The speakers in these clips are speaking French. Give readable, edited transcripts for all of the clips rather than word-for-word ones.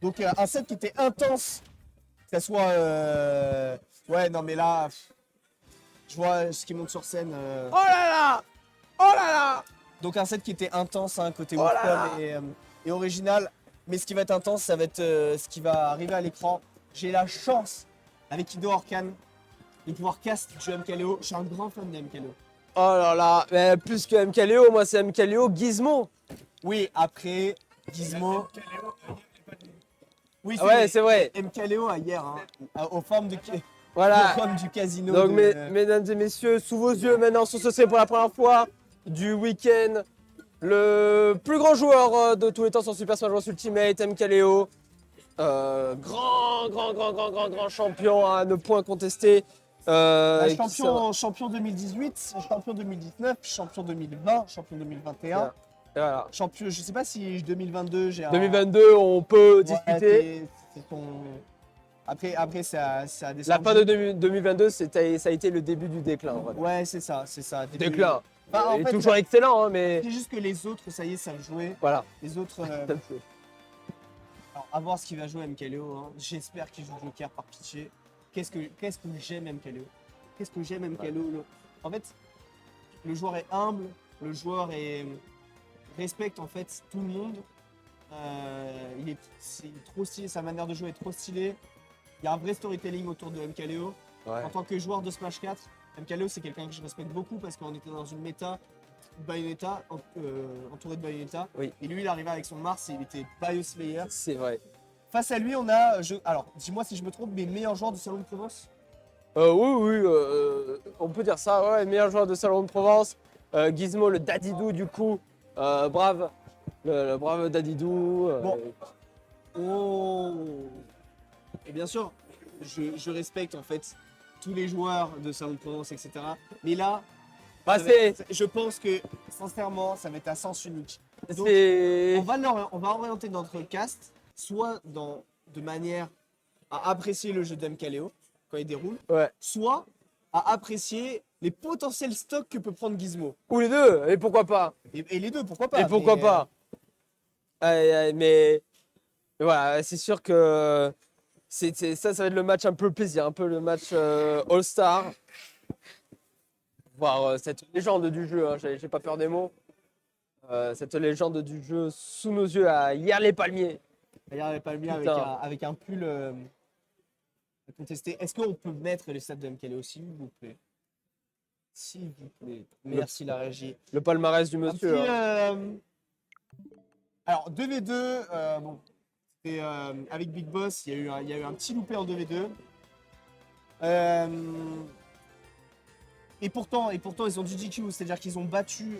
Donc un set qui était intense, que ça soit... Ouais, non mais là, je vois ce qui monte sur scène. Oh là là! Oh là là! Donc un set qui était intense, hein, côté Oh là là! Wolfcom et original. Mais ce qui va être intense, ça va être ce qui va arriver à l'écran. J'ai la chance, avec Ido Orkan, de pouvoir cast du MKLeo. Je suis un grand fan de MKLeo. Oh là là! Mais plus que MKLeo, moi c'est MKLeo Gizmo. Oui, après, Gizmo. Oui, Ouais, c'est vrai. MKLeo à hier, hein, aux formes Voilà. aux formes du casino. Donc, mesdames et messieurs, sous vos yeux, maintenant, ce serait pour la première fois du week-end, le plus grand joueur de tous les temps sur Super Smash Bros Ultimate, MKLeo. Grand champion à ne point contester. Champion 2018, champion 2019, champion 2020, champion 2021. Et voilà. Champion, je sais pas si 2022 j'ai 2022, on peut Ouais, discuter. c'est ton... Après ça a descendu. La fin de 2022, ça a été le début du déclin. En fait. Ouais, c'est ça. Début- Déclin. Enfin, en Il est fait, toujours excellent, hein, mais c'est juste que les autres, ça y est, savent jouer. voilà. Les autres, alors, à voir ce qu'il va jouer MKLeo. Hein. J'espère qu'il joue Joker par pitié. Qu'est-ce que j'aime MKLeo. Qu'est-ce que j'aime MKLeo. En fait, le joueur est humble, le joueur respecte en fait tout le monde. C'est trop stylé, sa manière de jouer est trop stylée. Il y a un vrai storytelling autour de MKLeo. Ouais. En tant que joueur de Smash 4, MKLeo c'est quelqu'un que je respecte beaucoup parce qu'on était dans une méta Bayonetta, entouré de Bayonetta. Oui. Et lui, il arrivait avec son Mars et il était Bioslayer. C'est vrai. Face à lui, on a, alors dis-moi si je me trompe, mais meilleur joueur du Salon de Provence. Oui, on peut dire ça, ouais, meilleur joueur de Salon de Provence. Gizmo, le Dadidou, du coup, brave, le brave Dadidou. Bon. Oh. Et bien sûr, je respecte en fait tous les joueurs de Salon de Provence, etc. Mais là, Bah, je pense que sincèrement, ça va être à sens unique. Donc, c'est. on va orienter notre cast soit de manière à apprécier le jeu d'MKLeo quand il déroule, Ouais. soit à apprécier les potentiels stocks que peut prendre Gizmo. Ou les deux, et pourquoi pas. Et les deux, pourquoi pas. Et pourquoi pas. Mais voilà, c'est sûr que ça va être le match un peu plaisir, un peu le match All-Star. Voir cette légende du jeu, hein, j'ai pas peur des mots. Cette légende du jeu sous nos yeux à hier les palmiers. Regarde les palmiers avec un pull à contester. Est-ce qu'on peut mettre les stats de MKLeo, s'il vous plaît? S'il vous plaît. Merci la régie. Le palmarès du monsieur. Alors 2v2, bon, c'était avec Big Boss, il y a eu un petit loupé en 2v2. Et pourtant, ils ont du DQ, c'est-à-dire qu'ils ont battu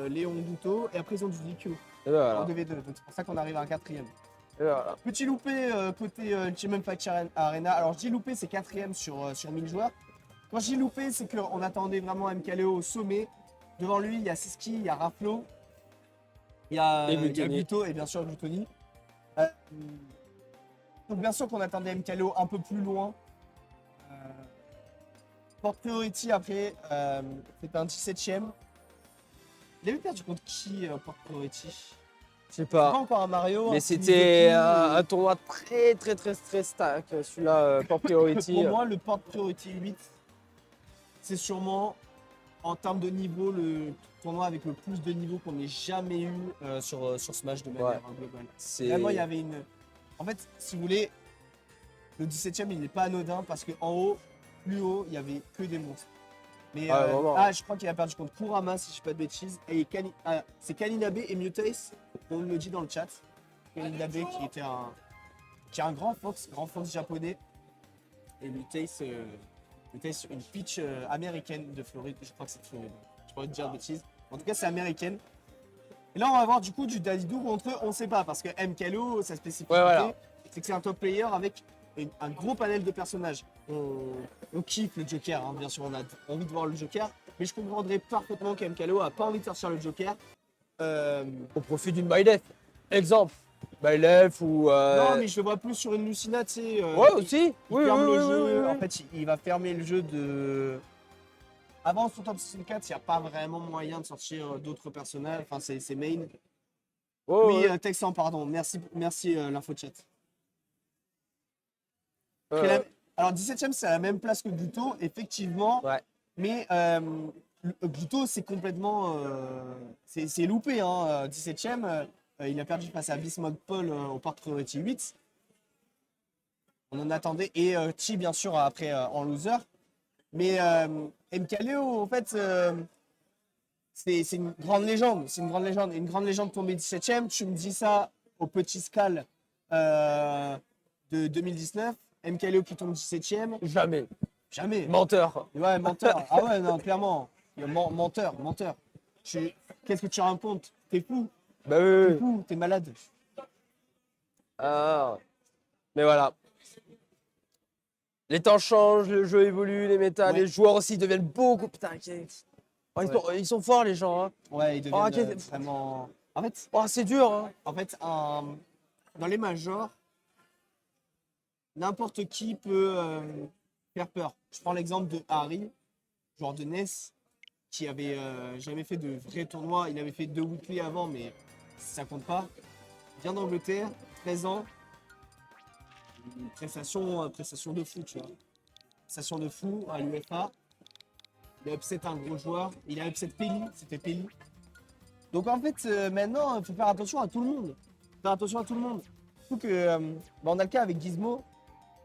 Léon Douto et après ils ont du DQ Voilà. en 2v2. Donc c'est pour ça qu'on arrive à un quatrième. Voilà. Petit loupé côté Ultimate Fighter Arena. Alors je dis loupé, c'est quatrième sur 1000 joueurs. Quand je dis loupé, c'est qu'on attendait vraiment MKLeo au sommet. Devant lui, il y a Siski, il y a Raflo, il y a Gluto et bien sûr Glutoni. Donc bien sûr qu'on attendait MKLeo un peu plus loin. Port Priority après, c'était un 17ème. Il avait perdu contre qui, Port Priority? Je sais pas. Pas encore un Mario. Mais c'était un tournoi très stack, celui-là, Port Priority. Pour moi, le Port Priority 8, c'est sûrement, en termes de niveau, le tournoi avec le plus de niveau qu'on ait jamais eu sur Smash de manière globale. Vraiment, il y avait une... En fait, si vous voulez, le 17ème, il n'est pas anodin parce qu'en haut, plus haut, il n'y avait que des monstres. Mais je crois qu'il a perdu contre Kurama, si je ne dis pas de bêtises. Et c'est Kaninabe et Mutace, on me dit dans le chat. Kaninabe qui est un grand fox japonais. Et Mutace, une pitch américaine de Floride. Je crois que c'est de Floride. Je pourrais te dire de bêtises. En tout cas, c'est américaine. Et là, on va avoir du coup du Dadidou contre eux, on ne sait pas. Parce que MKLeo, sa spécificité, c'est que c'est un top player avec un gros panel de personnages. On kiffe le Joker, hein, bien sûr, on a envie de voir le Joker, mais je comprendrais parfaitement qu'MKLeo a pas envie de sortir le Joker. Au profit d'une Byleth. Exemple, Byleth ou. Non, mais je le vois plus sur une Lucina, tu sais. Ouais, aussi. Il ferme le jeu. En fait, il va fermer le jeu de. Avant son top 64, il n'y a pas vraiment moyen de sortir d'autres personnages. Enfin, c'est main. Oui, Texan, pardon. Merci l'info chat. Alors 17ème, c'est à la même place que Guto, effectivement. Ouais. Mais Guto, c'est complètement. C'est loupé. Hein. 17ème, il a perdu face à Bismuth Paul au Port Priority 8. On en attendait. Et Chi, bien sûr, après en loser. Mais MKLeo, en fait, c'est une grande légende. C'est une grande légende. Une grande légende tombée 17ème. Tu me dis ça au petit Scal de 2019. MKLeo qui tombe 17ème. Jamais. Jamais. Menteur. Ouais, menteur. Ah ouais, non, clairement. Menteur. Qu'est-ce que tu racontes? T'es fou. Bah oui. T'es fou, t'es malade. Ah. Mais voilà. Les temps changent, le jeu évolue, les méta, les joueurs aussi deviennent beaucoup. Putain, ils sont forts les gens. Hein. Ouais, ils deviennent vraiment. En fait, c'est dur. Hein. En fait, dans les majors, n'importe qui peut faire peur. Je prends l'exemple de Harry, joueur de NES, qui avait jamais fait de vrais tournois. Il avait fait 2 weekly avant, mais ça compte pas. Il vient d'Angleterre, 13 ans. Une prestation de fou, tu vois. Prestation de fou à l'UFA. Il a upset un gros joueur. Il a upset Peli, c'était Peli. Donc en fait, maintenant, il faut faire attention à tout le monde. Faire attention à tout le monde. Surtout que, on a le cas avec Gizmo.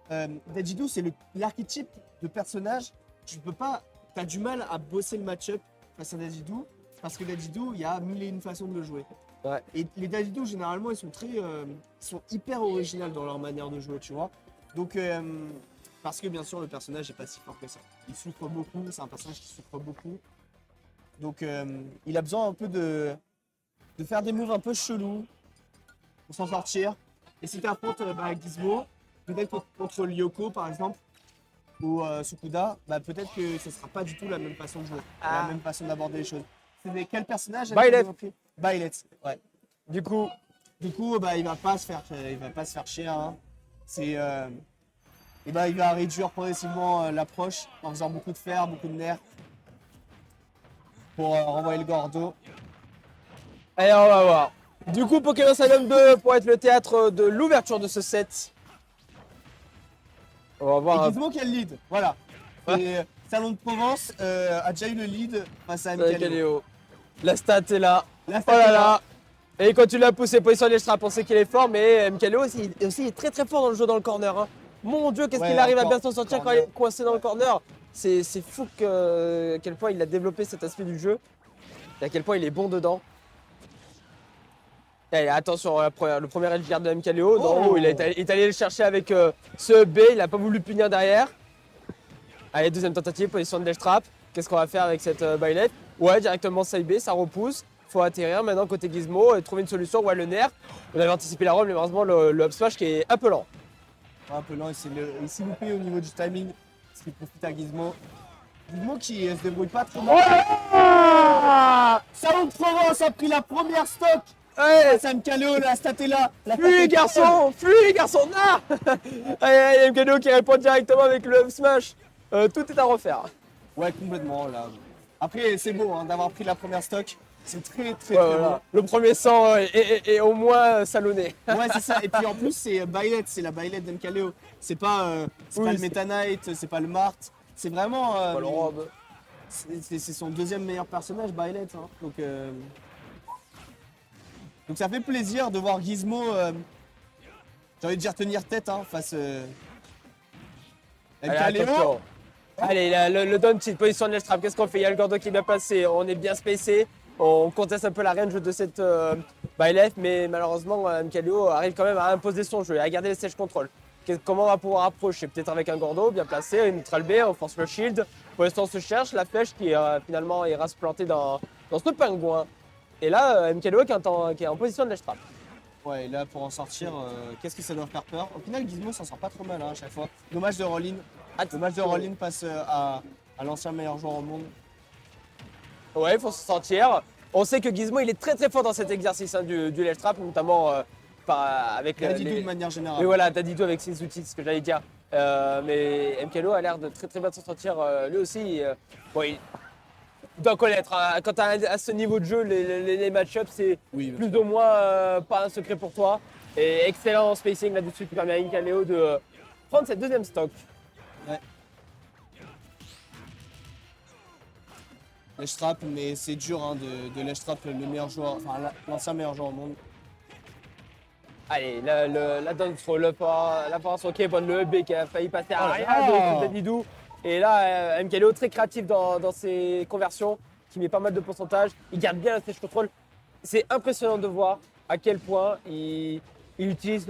Dadidou, c'est l'archétype de personnage. Tu as du mal à bosser le match-up face à Dadidou. Parce que Dadidou, il y a 1001 façons de le jouer. Ouais. Et les Dadidou, généralement, ils sont hyper originaux dans leur manière de jouer, tu vois. Donc, parce que bien sûr, le personnage n'est pas si fort que ça. Il souffre beaucoup, c'est un personnage qui souffre beaucoup. Donc, il a besoin un peu de faire des moves un peu chelous pour s'en sortir. Et si tu affrontes Gizmo, peut-être contre Lyoko, par exemple, ou Sukuda, peut-être que ce ne sera pas du tout la même façon de jouer, la même façon d'aborder les choses. C'est quel personnage? Byleth, ouais. Du coup, il va pas se faire chier. Hein. Il va réduire progressivement l'approche en faisant beaucoup de fer, beaucoup de nerfs pour renvoyer le Gordo. Allez, on va voir. Du coup, Pokémon Stadium 2 pour être le théâtre de l'ouverture de ce set. On va voir. Et Gizmo qui a le lead, voilà. Ouais. Et Salon de Provence a déjà eu le lead face à MKLeo. La stat est là. Oh là là. Et quand tu l'as poussé position de l'Extra, on sait qu'il est fort, mais MKLeo aussi est très très fort dans le jeu dans le corner. Hein. Mon Dieu, qu'est-ce qu'il arrive à bien s'en sortir quand il est coincé dans le corner. C'est fou à quel point il a développé cet aspect du jeu et à quel point il est bon dedans. Allez, attention, le premier edge guard de MKLeo. D'en haut, il est allé le chercher avec ce B, il n'a pas voulu punir derrière. Allez, deuxième tentative, position de ledge trap. Qu'est-ce qu'on va faire avec cette Byleth? Ouais, directement side B, ça repousse. Faut atterrir maintenant côté Gizmo et trouver une solution. Ouais, le nerf. On avait anticipé la roll, mais malheureusement le up smash qui est un peu lent. Un peu lent, il s'est loupé au niveau du timing, ce qui profite à Gizmo. Gizmo qui se débrouille pas trop mal. Salon de Provence a pris la première stock. Ouais, c'est MKLeo, la stat est là. Fuis les garçons, non. Allez, MKLeo qui répond directement avec le up smash. Tout est à refaire. Ouais, complètement là. Après, c'est beau d'avoir pris la première stock. C'est très beau. Le premier sang est au moins salonné. Ouais, c'est ça. Et puis en plus, c'est Byleth, c'est la Byleth d'MKLeo. C'est pas le Meta Knight, c'est pas le Mart. C'est vraiment. Pas le Rob. C'est son deuxième meilleur personnage, Byleth. Hein. Donc ça fait plaisir de voir Gizmo, j'ai envie de dire tenir tête face MKLeo. Allez, le down tilt, position de l'Elstrap, qu'est-ce qu'on fait? Il y a le Gordo qui est bien placé, on est bien spacé, on conteste un peu la range de cette Byleth, mais malheureusement MKLeo arrive quand même à imposer son jeu et à garder les stage control. Comment on va pouvoir approcher? Peut-être avec un Gordo bien placé, une neutral B, on force le shield. Pour l'instant on se cherche, la flèche qui finalement ira se planter dans ce pingouin. Et là, MKLeo qui est en position de l'Elstrap. Ouais, et là pour en sortir, qu'est-ce que ça doit faire peur? Au final, Gizmo s'en sort pas trop mal à chaque fois. Dommage de roll-in. Dommage de roll-in passe à l'ancien meilleur joueur au monde. Ouais, il faut se sortir. On sait que Gizmo, il est très très fort dans cet exercice du ledge trap, notamment avec Dadidou de manière générale. Mais voilà, Dadidou avec ses outils, c'est ce que j'allais dire. Mais MKLeo a l'air de très très bien s'en sortir lui aussi. Il doit connaître. Quand tu as à ce niveau de jeu, les match-ups, c'est plus ou moins pas un secret pour toi. Et excellent spacing là-dessus qui permet à MKLeo prendre cette deuxième stock. Ouais. Ledge trap, mais c'est dur hein, de ledge trap le meilleur joueur, enfin l'ancien meilleur joueur au monde. Allez, la down throw, l'apparence ok, bonne le B qui a failli passer à rien de Dadidou. Et là, MKLeo très créatif dans ses conversions, qui met pas mal de pourcentage. Il garde bien la stage control. C'est impressionnant de voir à quel point il utilise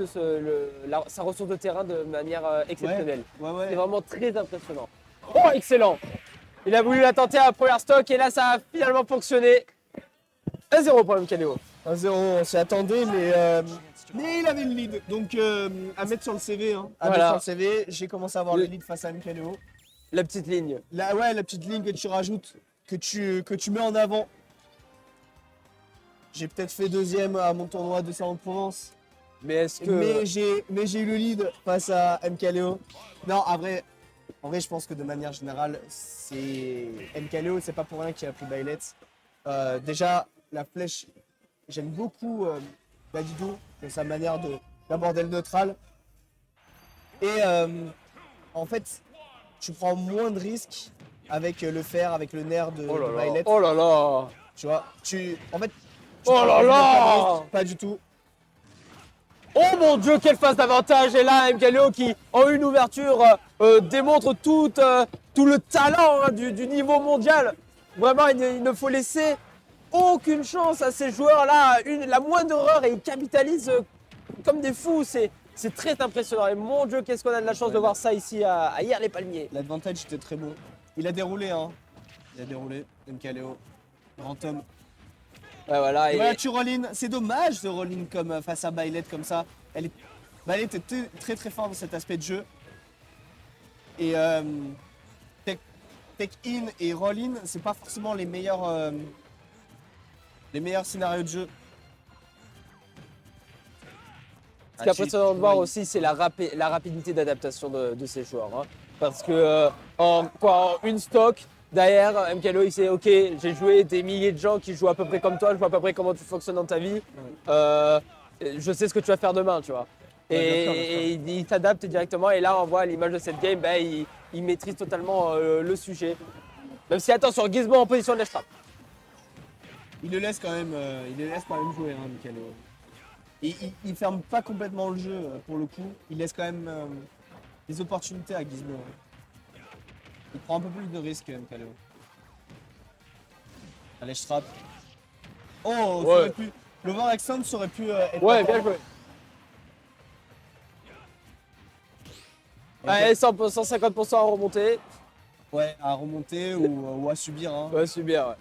sa ressource de terrain de manière exceptionnelle. Ouais. C'est vraiment très impressionnant. Oh, excellent! Il a voulu la tenter à la première stock et là, ça a finalement fonctionné. 1-0 pour MKLeo. 1-0, on s'y attendait, mais il avait le lead. Donc à mettre sur le CV. Hein. À mettre sur le CV, j'ai commencé à avoir le lead face à MKLeo. La petite ligne. La petite ligne que tu rajoutes, que tu mets en avant. J'ai peut-être fait deuxième à mon tournoi de Salon-de-Provence. Mais est-ce que. Mais j'ai eu le lead face à MKLeo. Non, en vrai, je pense que de manière générale, c'est MKLeo, c'est pas pour rien qu'il a pris Bailet. Déjà, la flèche, j'aime beaucoup Dadidou, de sa manière d'aborder le neutral. Et en fait, tu prends moins de risques avec le fer, avec le nerf de Bailet. Oh là là! Tu vois, en fait, oh là là! Pas du tout. Oh mon Dieu, quelle phase d'avantage! Et là, MKLeo qui, en une ouverture, démontre tout le talent hein, du niveau mondial. Vraiment, il ne faut laisser aucune chance à ces joueurs-là. La moindre erreur et ils capitalisent comme des fous. C'est très impressionnant. Et mon Dieu, qu'est-ce qu'on a de la chance de voir ça ici à Hyères-les-Palmiers. L'advantage était très beau. Il a déroulé, hein. Il a déroulé, MKLeo. Grand homme. Ouais, voilà, et voilà, tu roll-in. C'est dommage de roll-in comme face à Bailet comme ça. Bailet était très très fort dans cet aspect de jeu. Et tech-in et roll-in, c'est pas forcément les meilleurs scénarios de jeu. Ce qui est impressionnant de voir aussi, c'est la rapidité d'adaptation de ces joueurs. Hein. Parce que en une stock, derrière, MKLeo, il sait, ok, j'ai joué des milliers de gens qui jouent à peu près comme toi, je vois à peu près comment tu fonctionnes dans ta vie. Je sais ce que tu vas faire demain, tu vois. Et il s'adapte directement. Et là, on voit à l'image de cette game, ben, il maîtrise totalement le sujet. Même si, attention, Gizmo en position de ledge trap. Il le laisse quand même jouer, hein, MKLeo. Et il ferme pas complètement le jeu pour le coup. Il laisse quand même des opportunités à Gizmo. Il prend un peu plus de risques, MKLeo. La ledge trap. Oh, ouais. L'over-accent aurait pu être. Ouais, bien joué. Ouais, 150% à remonter. Ouais, à remonter ou à subir. Hein. Ouais, subir, ouais.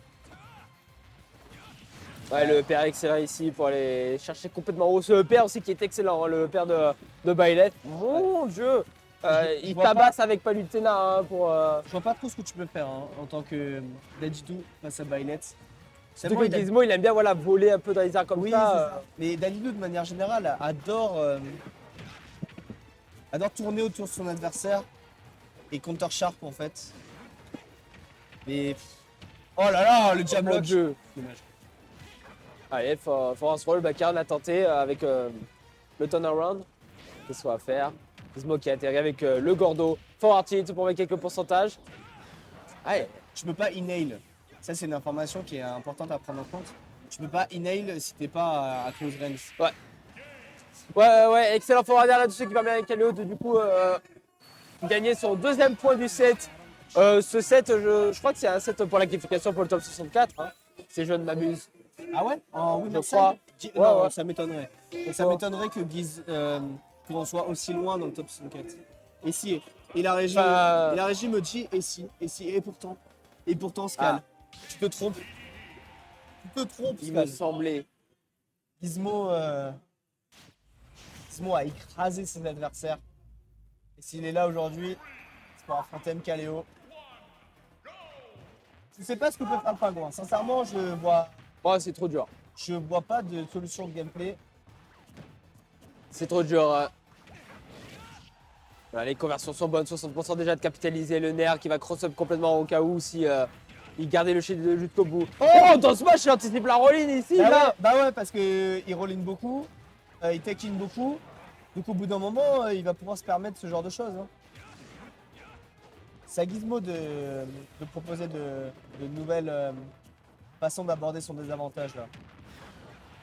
Ouais, le père excellent ici pour aller chercher complètement haut. Ce père aussi qui est excellent, hein, le père de Bailet. Mon Dieu! Il tabasse pas avec Palutena hein, pour. Je vois pas trop ce que tu peux faire hein, en tant que Dadidou face à Bailet. Surtout que Gizmo, il aime bien voilà, voler un peu dans les airs comme ça. Mais Dadidou, de manière générale, adore tourner autour de son adversaire et counter sharp en fait. Mais. Oh là là, le jab lock! Dommage. Allez, force roll, Bakarn a tenté avec le turnaround. Qu'est-ce qu'on va faire? Gizmo qui a atterri avec le Gordo. Forward tilt pour mettre quelques pourcentages. Allez. Tu peux pas inhale. Ça, c'est une information qui est importante à prendre en compte. Tu peux pas inhale si t'es pas à close range. Ouais, excellent forward là-dessus qui permet avec Kaleo de du coup gagner son deuxième point du set. Ce set, je crois que c'est un set pour la qualification pour le top 64. Hein, si je ne m'abuse. Ah ouais? Oui, je crois. Non, ouais. Ça m'étonnerait. Ça m'étonnerait que Giz qu'on soit aussi loin dans le top 64. Et si, et la régie me dit et si, et pourtant Scal, tu te trompes. Il me semblait. Gizmo a écrasé ses adversaires. Et s'il est là aujourd'hui, c'est pour affronter MKLeo. Je sais pas ce que peut faire le pingouin. Sincèrement, je vois. C'est trop dur. Je vois pas de solution de gameplay. C'est trop dur. Voilà, les conversions sont bonnes, 60% déjà de capitaliser le nerf qui va cross-up complètement au cas où si il gardait le shield jusqu'au bout. Oh, dans ce match, il anticipe la roll-in ici. Bah ouais, parce qu'il roll-in beaucoup, il take-in beaucoup. Donc au bout d'un moment, il va pouvoir se permettre ce genre de choses. Hein. C'est à Gizmo de proposer de nouvelles façons d'aborder son désavantage là.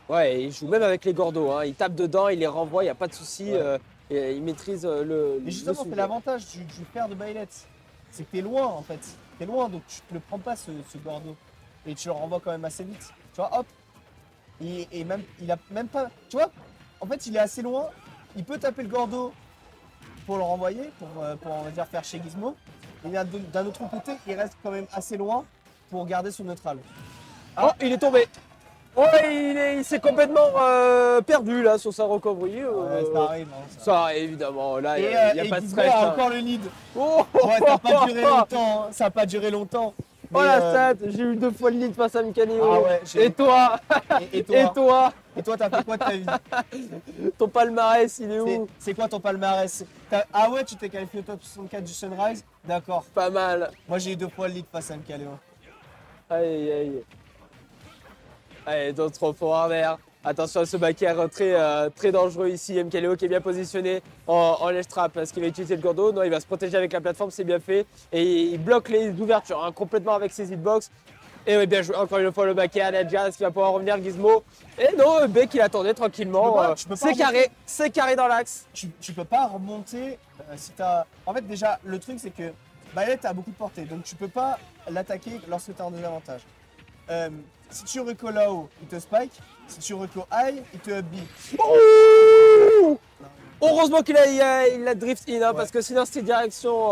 Ouais, il joue même avec les gordos, hein. Il tape dedans, il les renvoie, il n'y a pas de souci. Ouais. Et il maîtrise Et justement, c'est l'avantage du père de Byleth. C'est que t'es loin en fait. T'es loin, donc tu ne le prends pas ce gordo. Et tu le renvoies quand même assez vite. Tu vois, hop. Et même, il a même pas. Tu vois, en fait, il est assez loin. Il peut taper le gordo pour le renvoyer, pour on va dire faire chez Gizmo. Et d'un autre côté, il reste quand même assez loin pour garder son neutral. Oh, il est tombé. Ouais, il s'est complètement perdu là sur sa recovery. Ouais, ça arrive. Hein, ça, évidemment, là, il n'y a pas de Gizmo stress. a Hein. encore le lead. Oh, Ouais, ça n'a pas duré longtemps. Hein. Ça n'a pas duré longtemps. Oh la stat, j'ai eu 2 fois le lead face à Michalio. Ah ouais, et toi et toi Et toi Et toi, t'as fait quoi de ta vie? Ton palmarès, il est où? C'est quoi ton palmarès? Ah ouais, tu t'es qualifié au top 64 du Sunrise? D'accord. Pas mal. Moi, j'ai eu 2 fois le lead face à Mkaleo. Aïe, aïe. Allez, d'autres forwarder. Attention à ce backer très dangereux ici. Mkaleo qui est bien positionné en ledge trap. Est-ce qu'il va utiliser le gordo? Non, il va se protéger avec la plateforme, c'est bien fait. Et il bloque les ouvertures hein, complètement avec ses hitbox. Et oui, bien joué, encore une fois le backer, Nadja, est-ce qu'il va pouvoir revenir Gizmo? Et non, Beck il attendait tranquillement. C'est carré dans l'axe. Tu peux pas remonter si t'as. En fait, déjà, le truc c'est que Byleth a beaucoup de portée, donc tu peux pas l'attaquer lorsque tu as un désavantage. Si tu recules là-haut, il te spike. Si tu recules high, il te up B. Heureusement qu'il a drift in, hein, parce que sinon c'était direction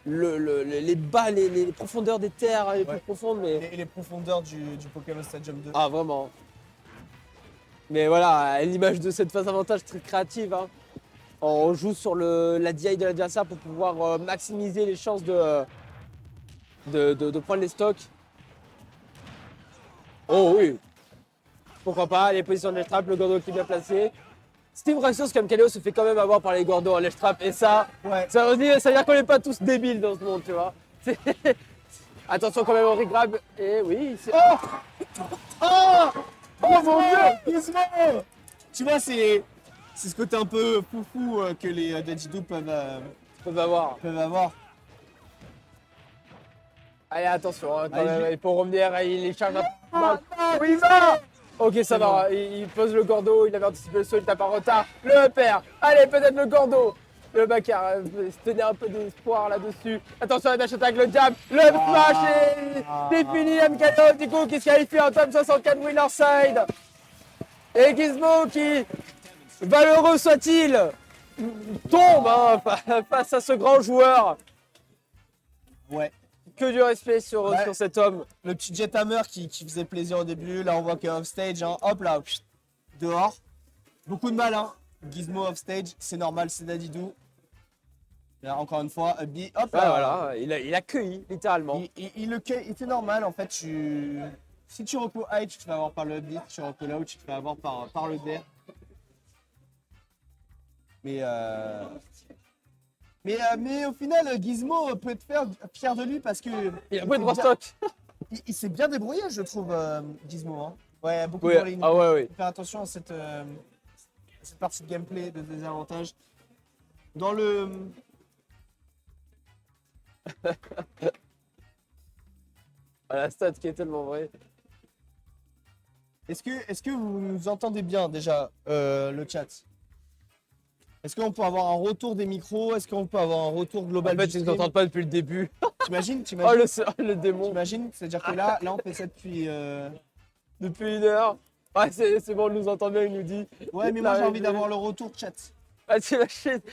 les bas, les profondeurs des terres les plus profondes. Mais... Et les profondeurs du Pokémon Stadium 2. Ah, vraiment. Mais voilà, l'image de cette phase avantage très créative. Hein. On joue sur la DI de l'adversaire pour pouvoir maximiser les chances de prendre les stocks. Oh oui. Pourquoi pas, les positions de ledge trap, le gordo qui est bien placé. Steve Raxios comme Kaleo se fait quand même avoir par les gordos en ledge trap. Et ça, ça veut dire qu'on n'est pas tous débiles dans ce monde, tu vois. Attention quand même au regrab. Et oui, c'est... Oh mon dieu! Gizmo! Tu vois, c'est ce côté un peu foufou que les Dadidou peuvent avoir. Allez, attention, hein, quand même, il faut revenir, il charge un... Oui, il va! Ok, ça va, il pose le gordo, il avait anticipé le saut, il tape en retard. Le père, allez, peut-être le gordo. Le backer se tenait un peu d'espoir là-dessus. Attention à la dash attack, le jab, le smash et c'est fini, Mkaleo du coup qui se qualifie en top 64 winner side. Et Gizmo qui, valeureux soit-il, tombe hein, face à ce grand joueur. Ouais. Que du respect sur cet homme. Le petit Jethammer qui faisait plaisir au début. Là, on voit que offstage, hein, hop là, dehors. Beaucoup de mal, hein. Gizmo offstage, c'est normal, c'est Dadidou. Là, encore une fois, hop là. Ouais, voilà, il a cueilli, littéralement. Il le cueille, c'est normal, en fait. Si tu recours high, tu te fais avoir par le beat. Si tu recours low, tu te fais avoir par le der. Mais au final, Gizmo peut être fier de lui parce que. Il a beaucoup de droit stock. Il s'est bien débrouillé, je trouve, Gizmo. Hein. Ouais, beaucoup de lignes. Ah ouais. Faire attention à cette partie de gameplay de désavantage. Dans le. La stat qui est tellement vraie. Est-ce que vous nous entendez bien déjà, le chat? Est-ce qu'on peut avoir un retour des micros? Est-ce qu'on peut avoir un retour global? En fait, ils ne t'entendent pas depuis le début. T'imagines? Oh, le démon. T'imagines? C'est-à-dire que là, on fait ça depuis 1 heure. Ouais, c'est bon, on nous entend bien, il nous dit. Ouais, mais moi j'ai envie d'avoir le retour chat. Ah, c'est la shit.